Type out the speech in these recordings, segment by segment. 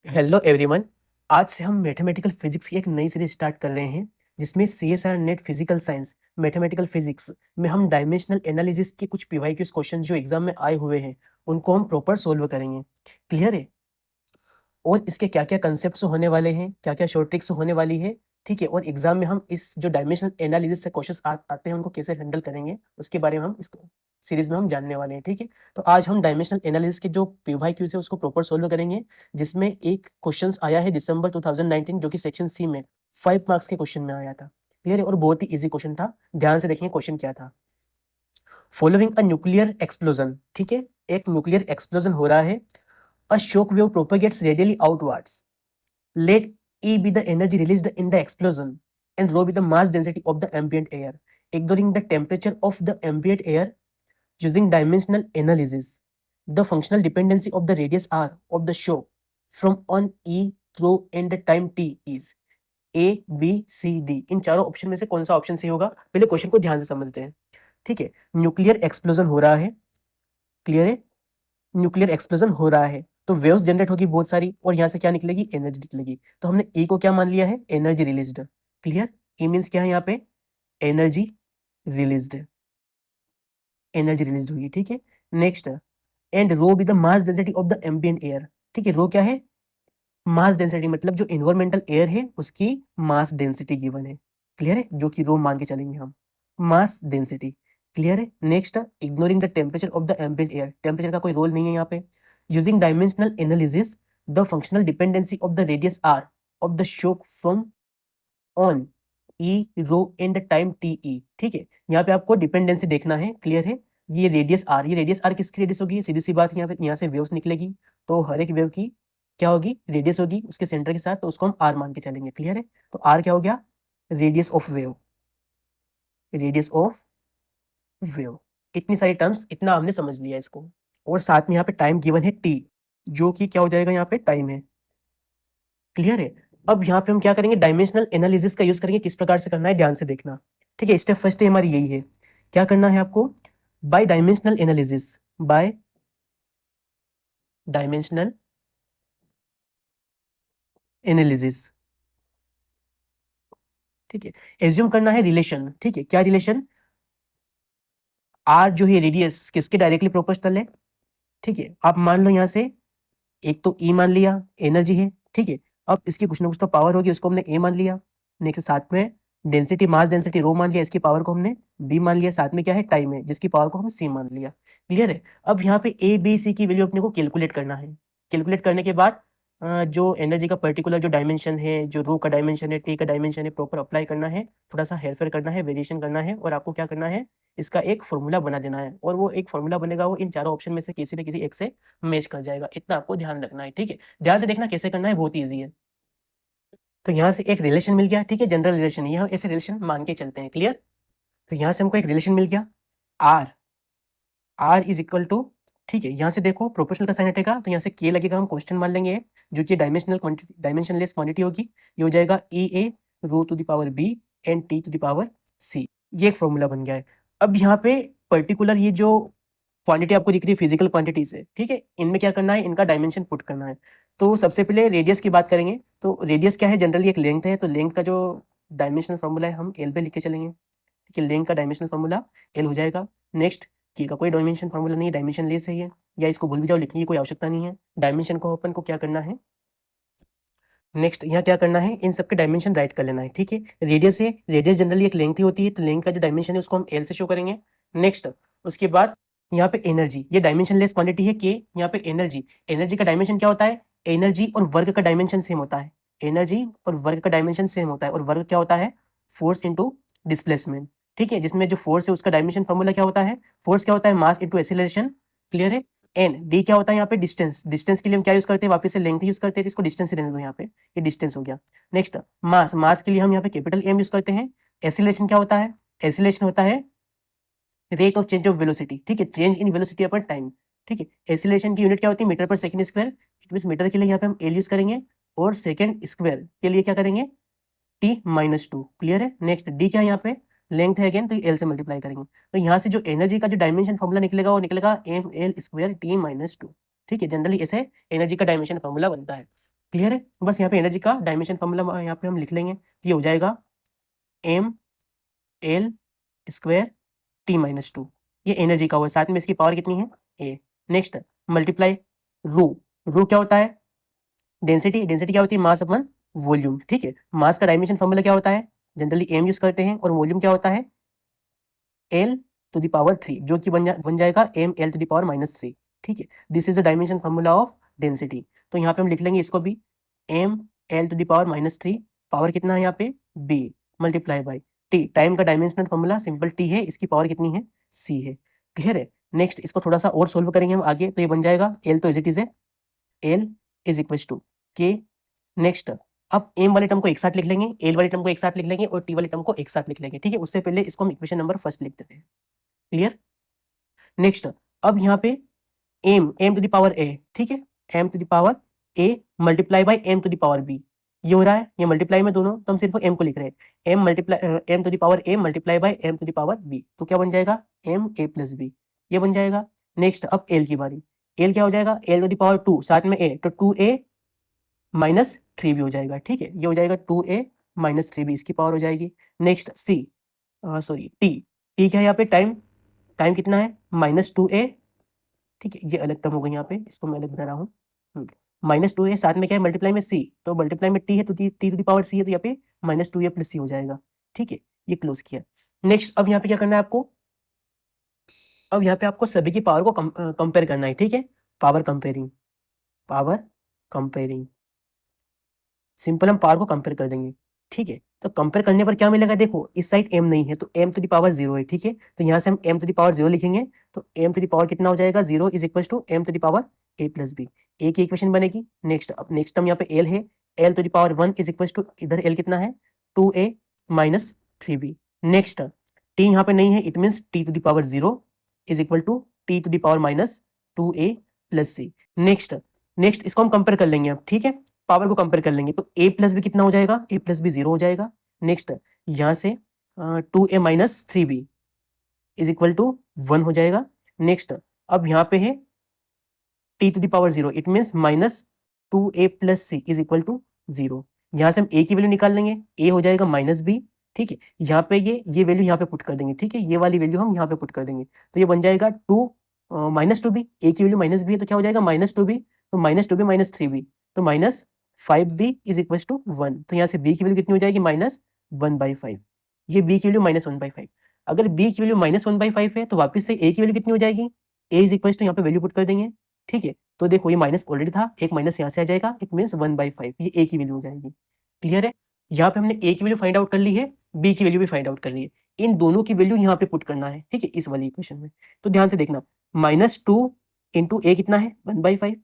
Hello everyone. आज से हम मैथमेटिकल फिजिक्स की एक नई सीरीज स्टार्ट कर रहे हैं जिसमें CSR net physical science mathematical physics में हम डायमेंशनल एनालिसिस के कुछ पीवाईक्यूज क्वेश्चन जो एग्जाम में आए हुए हैं उनको हम प्रॉपर सोल्व करेंगे। क्लियर है? और इसके क्या क्या कंसेप्ट होने वाले हैं, क्या क्या शॉर्ट ट्रिक्स होने वाली है, ठीक है। और एग्जाम में हम इस जो डायमेंशनल एनालिसिस से क्वेश्चन आते हैं उनको कैसे हैंडल करेंगे उसके बारे में हम इस सीरीज में हम जानने वाले हैं, ठीक है। तो आज हम डायमेंशनल एनालिसिस के जो पीवाईक्यूज है उसको प्रॉपर सोल्व करेंगे, जिसमें एक क्वेश्चन आया है दिसंबर 2019 जो कि सेक्शन सी में 5 मार्क्स के क्वेश्चन में आया था। क्लियर है? और बहुत ही इजी क्वेश्चन था। ध्यान से देखेंगे क्वेश्चन क्या था। फॉलोइंग अ न्यूक्लियर एक्सप्लोजन, ठीक है, एक न्यूक्लियर एक्सप्लोजन हो रहा है। A shock wave propagates radially outwards. Let E be the energy released in the explosion and rho be the mass density of the ambient air. Ignoring the temperature of the ambient air using dimensional analysis, the functional dependency of the radius r of the shock from on E through and the time t is A, B, C, D। इन चारों option में से कौन सा option सही होगा? पहले question को ध्यान से समझते हैं, ठीक है। न्यूक्लियर एक्सप्लोजन हो रहा है, क्लियर है? न्यूक्लियर एक्सप्लोजन हो रहा है तो वेव्स जनरेट होगी बहुत सारी और यहाँ से क्या निकलेगी? एनर्जी निकलेगी। तो हमने ई को क्या मान लिया है? Energy released. Clear? E means क्या है यहाँ पे? एनर्जी रिलीज्ड, एनर्जी रिलीज्ड हुई, ठीक है। Next, and rho be the mass density of the ambient air, ठीक है। रो क्या है? मास डेंसिटी, मतलब जो इन्वायरमेंटल एयर है उसकी मास डेंसिटी गिवन है। क्लियर है? जो कि रो मान के चलेंगे हम, मास डेंसिटी। क्लियर है? Next, ignoring the temperature of the ambient air, temperature का कोई रोल नहीं है यहाँ पे। Using dimensional analysis, the functional dependency of the radius R of the shock from on E rho in the time T E, ठीक है। यहाँ पे आपको डिपेंडेंसी देखना है। क्लियर है? ये रेडियस आर, ये रेडियस आर किसकी रेडियस होगी? सीधी सी बात, यहाँ पे यहाँ से वेव्स निकलेगी तो हर एक वेव की क्या होगी? रेडियस होगी उसके सेंटर के साथ, तो उसको हम आर मान के चलेंगे। क्लियर है? तो आर क्या हो गया? Radius of wave, radius of wave. इतनी सारी टर्म्स, इतना हमने समझ लिया इसको। और साथ में यहाँ पे टाइम गिवन है टी, जो कि क्या हो जाएगा? यहाँ पे टाइम है। क्लियर है? अब यहाँ पे हम क्या करेंगे? डायमेंशनल एनालिसिस का यूज करेंगे। किस प्रकार से करना है ध्यान से देखना, ठीक है। स्टेप फर्स्ट हमारी यही है। क्या करना है आपको? By dimensional analysis, by dimensional analysis, ठीक है। एज्यूम करना है रिलेशन, ठीक है। क्या रिलेशन? आर जो है रेडियस किसके डायरेक्टली प्रोपोर्शनल है, ठीक है। आप मान लो यहाँ से एक तो ई मान लिया, एनर्जी है, ठीक है। अब इसकी कुछ ना कुछ तो पावर होगी, उसको हमने ए मान लिया। नेक्स्ट साथ में डेंसिटी, मास डेंसिटी रो मान लिया, इसकी पावर को हमने बी मान लिया। साथ में क्या है? टाइम है, जिसकी पावर को हम सी मान लिया। क्लियर है? अब यहाँ पे ए बी सी की वैल्यू अपने को कैलकुलेट करना है। कैलकुलेट करने के बाद जो एनर्जी का पर्टिकुलर जो डायमेंशन है, जो रो का डायमेंशन है, टी का डायमेंशन है, प्रॉपर अप्लाई करना है। थोड़ा सा हेरफेर करना है, वेरिएशन करना है, और आपको क्या करना है? इसका एक फॉर्मूला बना देना है। और वो एक फॉर्मूला बनेगा, वो इन चारों ऑप्शन में से किसी न किसी एक से मैच कर जाएगा। इतना आपको ध्यान रखना है, ठीक है। ध्यान से देखना कैसे करना है, बहुत ईजी है। तो यहाँ से एक रिलेशन मिल गया, ठीक है, जनरल रिलेशन, ये हम ऐसे रिलेशन मान के चलते हैं। क्लियर? तो यहाँ से हमको एक रिलेशन मिल गया, R, R is equal to, ठीक है। यहाँ से देखो प्रोपोर्शनल का साइन हटेगा तो यहाँ से के लगेगा, हम कांस्टेंट मान लेंगे, जो कि डायमेंशनल क्वांटिटी, डायमेंशनलेस क्वांटिटी होगी। ये हो जाएगा E A rho to the power B and T to the power C. ये एक फॉर्मूला बन गया है। अब यहाँ पे पर्टिकुलर ये जो क्वांटिटी आपको दिख रही है फिजिकल क्वांटिटी से, ठीक है, इनमें क्या करना है? इनका डायमेंशन पुट करना है। तो सबसे पहले रेडियस की बात करेंगे। तो रेडियस क्या है? जनरली एक लेंथ है, तो लेंथ का जो डायमेंशनल फॉर्मूला है हम एल पे लिख के चलेंगे, ठीक है। लेंथ का डायमेंशनल फॉर्मूला एल हो जाएगा। नेक्स्ट, की का कोई डायमेंशन फॉर्मूला नहीं है, डायमेंशन लेस है ये, या इसको भूल भी जाओ, लिखने की कोई आवश्यकता नहीं है। डायमेंशन को अपन को क्या करना है? नेक्स्ट यहाँ क्या करना है? इन सबके डायमेंशन राइट कर लेना है, ठीक है। रेडियस है, रेडियस जनरली एक लेंथ ही होती है, तो लेंथ का जो डायमेंशन है उसको हम एल से शो करेंगे। नेक्स्ट, उसके बाद यहाँ पे एनर्जी, ये डायमेंशन लेस क्वांटिटी है के। यहाँ पे एनर्जी, एनर्जी का डायमेंशन क्या होता है? एनर्जी और वर्क का डायमेंशन सेम होता है। एनर्जी और वर्क का डायमेंशन सेम होता है, और वर्क क्या होता है? फोर्स इंटू डिस्प्लेसमेंट, ठीक है। जिसमें जो फोर्स है उसका डायमेंशन फॉर्मूला क्या होता है? फोर्स क्या होता है? Mass into acceleration. क्लियर है? एन, डी क्या होता है यहाँ पे? डिस्टेंस, डिस्टेंस के लिए हम क्या यूज करते हैं? वापस से लेंथ यूज करते हैं, इसको डिस्टेंस रहने दो यहाँ पे, ये डिस्टेंस हो गया। नेक्स्ट, मास, मास के लिए हम यहाँ पे कैपिटल एम यूज करते हैं। एक्सीलरेशन क्या होता है? एक्सीलरेशन होता है rate of change of velocity, ठीक है, change in velocity upon time, ठीक है। एक्सीलरेशन की यूनिट क्या होती है? मीटर पर second square. It mean metre के लिए यहाँ पे हम एल यूज करेंगे, और सेकंड स्क्वायर के लिए क्या करेंगे? t-2। क्लियर है? नेक्स्ट, डी क्या है यहाँ पे? लेंथ है अगेन, तो एल से मल्टीप्लाई करेंगे। तो यहाँ से जो एनर्जी का जो डायमेंशन फॉर्मूला निकलेगा वो निकलेगा M L square T minus two, ठीक है। जनरली ऐसे एनर्जी का डायमेंशन फॉर्मूला बनता है। क्लियर है? बस यहाँ पे एनर्जी का डायमेंशन फॉर्मूला यहाँ पे हम लिख लेंगे, तो ये हो जाएगा ml स्क्वायर t-2, ये एनर्जी का हुआ, साथ में इसकी पावर कितनी है a। नेक्स्ट मल्टीप्लाई रो क्या होता है, डेंसिटी क्या होती है, मास अपन वॉल्यूम, ठीक है। मास का डायमेंशन फॉर्मूला क्या होता है, जनरली m यूज करते हैं, और वॉल्यूम क्या होता है l⁻3, जो कि बन जाएगा ml⁻⁻3, ठीक है। This is the dimension formula of density. तो यहाँ पे हम लिख लेंगे इसको भी ml⁻⁻3, पावर कितना है यहाँ पे b, multiply by t, time का डायमेंशनल फॉर्मूला सिंपल t है, इसकी पावर कितनी है c है। क्लियर है? नेक्स्ट इसको थोड़ा सा और सोल्व करेंगे हम आगे, तो ये बन जाएगा l, तो इज इट इज है l is equal to k। Next अब m वाले टर्म को एक साथ लिख लेंगे, l वाले टर्म को एक साथ लिख लेंगे, और t वाले टर्म को एक साथ लिख लेंगे, ठीक है। उससे पहले इसको हम इक्वेशन नंबर फर्स्ट लिख देते हैं। क्लियर? नेक्स्ट अब यहाँ पे m to the power a, ठीक है, m to the power a multiply by m to the power b, ये हो रहा है, ये मल्टीप्लाई में दोनों, तो हम सिर्फ m को लिख रहे हैं, m to the power a multiply by m to the power b, तो क्या बन जाएगा ma प्लस b, ये बन जाएगा। नेक्स्ट अब l की बारी, l क्या हो जाएगा, l टू द पावर 2, साथ में a, तो 2a माइनस 3b हो जाएगा, ठीक है, ये हो जाएगा 2a माइनस 3b, इसकी पावर हो जाएगी। नेक्स्ट c, सॉरी t क्या है यहाँ पे, टाइम कितना है -2a, ठीक है, ये अलग टर्म हो गई यहाँ पे, इसको मैं अलग बना रहा हूँ, -2a, साथ में क्या है मल्टीप्लाई में c, तो मल्टीप्लाई में t है, तो t to the power c है, तो यहाँ पे -2a प्लस c हो जाएगा, ठीक है, ये क्लोज किया। नेक्स्ट अब यहाँ पे क्या करना है आपको, अब यहाँ पे आपको सभी की पावर को कंपेयर करना है, ठीक है, पावर कंपेयरिंग, सिंपल हम पावर को कंपेयर कर देंगे, ठीक है। तो कंपेयर करने पर क्या मिलेगा, देखो इस साइड m नहीं है, तो m टू द पावर 0 है, ठीक है, तो यहाँ से हम m टू द पावर 0 लिखेंगे, तो m टू द पावर कितना हो जाएगा 0 is equal to m to the power a plus b, a की इक्वेशन बनेगी। नेक्स्ट अब नेक्स्ट टर्म यहाँ पे l है, l to the power 1 is equal to, इधर l कितना है 2a minus 3b। Next t यहाँ पे नहीं है, it means t to the power 0 is equal to t to the power minus 2a plus c। Next इसको हम compare कर लेंगे अब, ठीक है, पावर को कंपेयर कर लेंगे, तो a प्लस बी कितना हो जाएगा, a प्लस बी 0 हो जाएगा। नेक्स्ट यहाँ से 2a minus 3b is equal to 1 हो जाएगा। नेक्स्ट अब यहाँ पे है t to the power 0, it means -2a plus c is equal to 0। यहाँ से हम a की वैल्यू निकाल लेंगे, a हो जाएगा -b, ठीक है, यहाँ पे ये वैल्यू यहाँ पे पुट कर देंगे, ठीक है, ये वाली वैल्यू हम यहाँ पे पुट कर देंगे, तो ये बन जाएगा -2b, a की वैल्यू -b है, तो क्या हो जाएगा -2b, तो -2b माइनस 3b, तो -5b इज इक्वल टू 1, तो यहाँ से b की वैल्यू कितनी हो जाएगी -1/5, ये b की वैल्यू -1/5। अगर b की वैल्यू -1/5 है, तो वापस से a की वैल्यू कितनी हो जाएगी, a इज इक्वल टू यहाँ पे वैल्यू पुट कर देंगे, ठीक है, तो देखो ये माइनस ऑलरेडी था, एक माइनस यहाँ से आ जाएगा, इट मीन्स 1/5, ये a की वैल्यू हो जाएगी। क्लियर है? यहाँ पे हमने a की वैल्यू फाइंड आउट कर ली है, b की वैल्यू भी फाइंड आउट कर ली है, इन दोनों की वैल्यू यहाँ पे पुट करना है, ठीक है, इस वाली इक्वेशन में। तो ध्यान से देखना, -2 इंटू a कितना है 1/5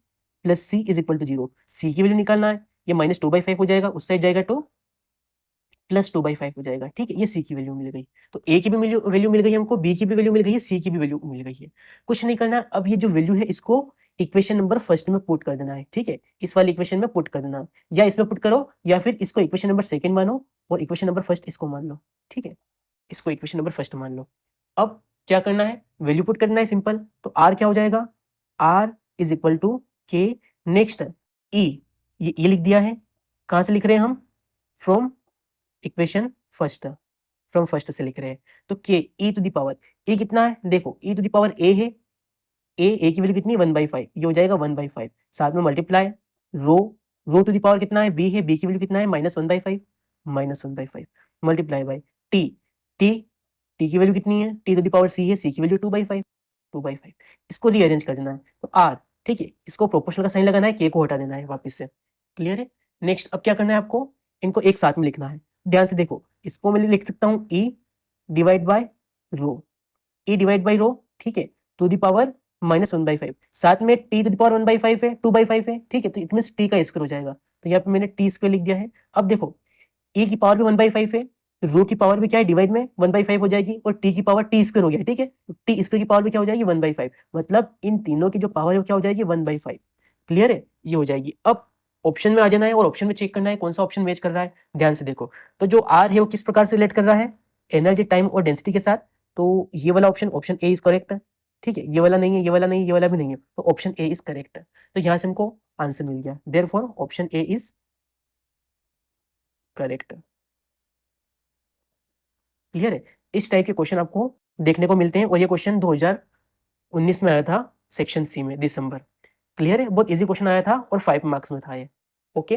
plus c is equal to 0, c की वैल्यू निकालना है, ये -2/5 हो जाएगा, उस साइड जाएगा तो +2/5 हो जाएगा, ठीक है, ये c की वैल्यू मिल गई। तो a की भी वैल्यू मिल गई हमको, b की भी वैल्यू मिल गई है, c की भी वैल्यू मिल गई है। कुछ नहीं करना, अब ये जो वैल्यू है इसको इक्वेशन नंबर फर्स्ट में पुट कर देना है, ठीक है, इस वाली इक्वेशन में पुट कर देना, या इसमें पुट करो, या फिर इसको इक्वेशन नंबर सेकंड मानो और इक्वेशन नंबर फर्स्ट इसको मान लो, ठीक है, इसको इक्वेशन नंबर फर्स्ट मान लो। अब क्या करना है, वैल्यू पुट करना है, सिंपल, तो r क्या हो जाएगा, r is equal to k। Next e, ये लिख दिया है, कहाँ से लिख रहे हैं हम, from equation first, from first से लिख रहे हैं, तो k e to the power, e कितना है, देखो e to the power a है, a की वैल्यू कितनी है 1/5, ये हो जाएगा 1/5, साथ में multiply rho to the power कितना है b है, b की वैल्यू कितना है -1/5 मल्टीप्लाई बाय t की वैल्यू कितनी है, t to the power c है, c की वैल्यू 2/5, इसको रीअरेंज कर देना है, तो r, ठीक है, इसको प्रोपोर्शनल का साइन लगाना है, k को हटा देना है वापस से। क्लियर है? नेक्स्ट अब क्या करना है आपको, इनको एक साथ में लिखना है, ध्यान से देखो, इसको मैं लिख सकता हूँ e डिवाइड बाय रो, ठीक है, टू द पावर -1/5, साथ में t टू द पावर 1/5 है, 2/5 है, ठीक है, तो इट मींस t का स्क्वायर हो जाएगा, तो यहाँ पे मैंने t स्क्वायर लिख दिया है। अब देखो e की पावर भी 1/5 है, रो की पावर भी क्या है, डिवाइड में 1/5 हो जाएगी, और t की पावर t स्क्वायर हो गया, ठीक है, तो t स्क्वायर की पावर भी क्या हो जाएगी 1/5, मतलब इन तीनों की जो पावर है वो क्या हो जाएगी 1/5। क्लियर है? ये हो जाएगी। अब ऑप्शन में आ जाना है और ऑप्शन में चेक करना है कौन सा ऑप्शन मैच कर रहा है। ध्यान से देखो, तो जो आर है वो किस प्रकार से रिलेट कर रहा है, एनर्जी, टाइम और डेंसिटी के साथ, तो ये वाला ऑप्शन ए इज करेक्ट है, ठीक है, ये वाला नहीं है, ये वाला नहीं है, ये वाला भी नहीं है, तो ऑप्शन ए इज करेक्ट है। तो यहाँ से हमको आंसर मिल गया। Therefore option A is correct. Clear है? इस टाइप के क्वेश्चन आपको देखने को मिलते हैं और ये क्वेश्चन 2019 में आया था सेक्शन सी में, दिसंबर। क्लियर है? बहुत इजी क्वेश्चन आया था और 5 मार्क्स में था ये। ओके।